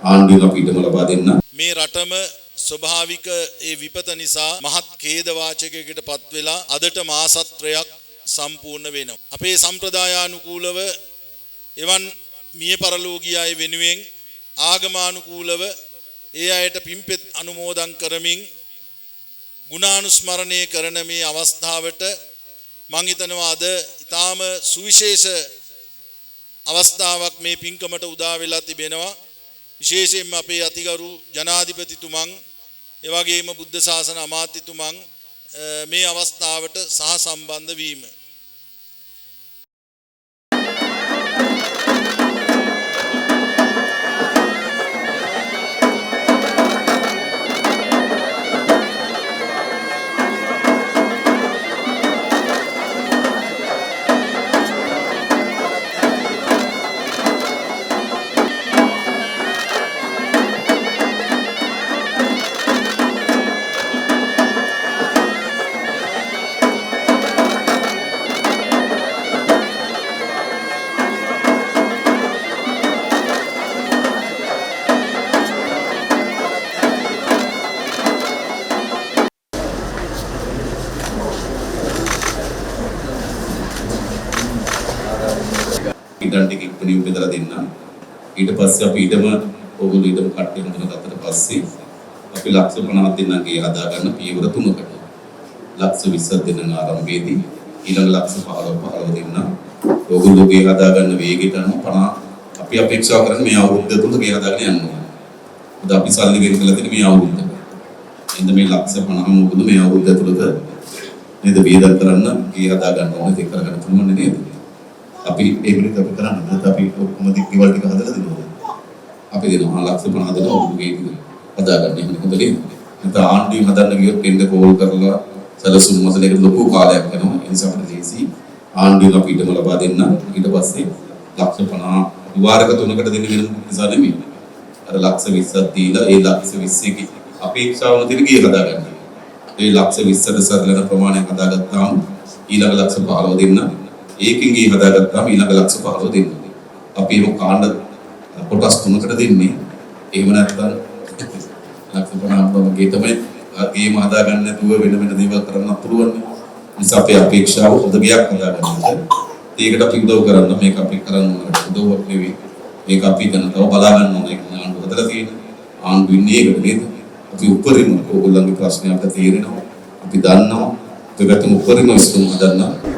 ආණ්ඩුවෙන් අපි ඉඩම ලබා දෙන්න. මේ රටම ස්වභාවික ඒ විපත නිසා මහත් ඛේද වාචකයකට පත් වෙලා අදට මාසත්‍රයක් සම්පූර්ණ වෙනවා. අපේ සම්ප්‍රදායානුකූලව එවන් මිය පරලෝකීය අය වෙනුවෙන් ආගමානුකූලව ඒ අයට පින්පෙත් අනුමෝදන් කරමින් ගුණානුස්මරණය කරන මේ අවස්ථාවට මම හිතනවා අද ඊටාම සුවිශේෂ අවස්ථාවක් මේ පින්කමට උදා වෙලා තිබෙනවා. විශේෂයෙන්ම අපේ අතිගරු ජනාධිපතිතුමන් ඒ වගේම බුද්ධ ශාසන අමාත්‍යතුමන් මේ අවස්ථාවට සහ සම්බන්ධ වීම. ඉඩම් ටික ඉක්මනින් බෙදලා දෙන්න. ඊට පස්සේ අපි ඉඩම ඕගොල්ලෝ ඉඩම කට්ටිය හඳුනාගත්තට පස්සේ අපි ලක්ෂ 50ක් දෙන්නගේ හදා ගන්න පියවර තුනකට. ලක්ෂ 20ක් දෙන්න ආරම්භයේදී ඊළඟ ලක්ෂ 15 දෙන්න. ඕගොල්ලෝගේ හදා ගන්න වේගයට අනුව 50 අපි අපේක්ෂා කරන්නේ මේ අවුරුද්ද තුල ගේ හදාගෙන යන්න ඕනේ. මොකද අපි සල්ලි ගෙන් කළා තියෙන්නේ මේ අවුරුද්දට. එන්න මේ ලක්ෂ 50ම ඕගොල්ලෝ මේ අවුරුද්ද තුලද නේද වේදන් කරන්න ගේ හදා ගන්න ඕනේ ඒක කරගන්න පුළුවන් නේද? අපි ඒ විදිහට අපි කරන්නේ නැත්නම් අපි ඔක්කොම දික්කවල ටික හදලා දෙනවා. අපි දෙනවා ලක්ෂ 50 දෙනවා ඔබගේ හදාගන්න එහෙම හොඳ නේද? නැත්නම් ආණ්ඩුවෙන් හදන්න ගියොත් එන්න කෝල් කරලා සැලසුම් මතලයකට ලොකු කාලයක් යනවා. ඒ නිසා අපිට ලේසි ආණ්ඩුවෙන් අපි ඉඩම ලබා දෙන්න. ඊට පස්සේ ලක්ෂ 50 විවාරක තුනකට දෙන්න වෙන නිසා නෙමෙයි. අර ලක්ෂ 20ක් දීලා ඒ ලක්ෂ 20 ක අපේක්ෂාවන දෙන ගිය හදාගන්න. ඒ ලක්ෂ 20ට සරලන ප්‍රමාණයක් හදාගත්තාම ඊළඟ ලක්ෂ 15 දෙන්න. ඒකෙන් ගේ හදාගත්තාම ඊළඟ ලක්ෂ 15 දෙන්න. අපි ඒක කාණ්ඩ කොටස් තුනකට දෙන්නේ. එහෙම නැත්නම් ලක්ෂ 50ක් ගේ තමයි ගේම හදාගන්න නැතුව වෙන වෙන දේවල් කරන්න පුළුවන්. නිසා අපේ අපේක්ෂාව හොඳ ගයක් හදාගන්න. ඒකට අපි උදව් කරන්න මේක අපි කරන්න ඕනේ. උදව්වක් නෙවෙයි. මේක අපි දැන් තව බලා ගන්න ඕනේ. ඒක ආණ්ඩුව හදලා තියෙන. ආණ්ඩුව ඉන්නේ ඒකට නේද? අපි උපරිම ඕගොල්ලන්ගේ ප්‍රශ්න අපිට තේරෙනවා. අපි දන්නවා. ඒකට උපරිම ඉස්තුම් හදන්න.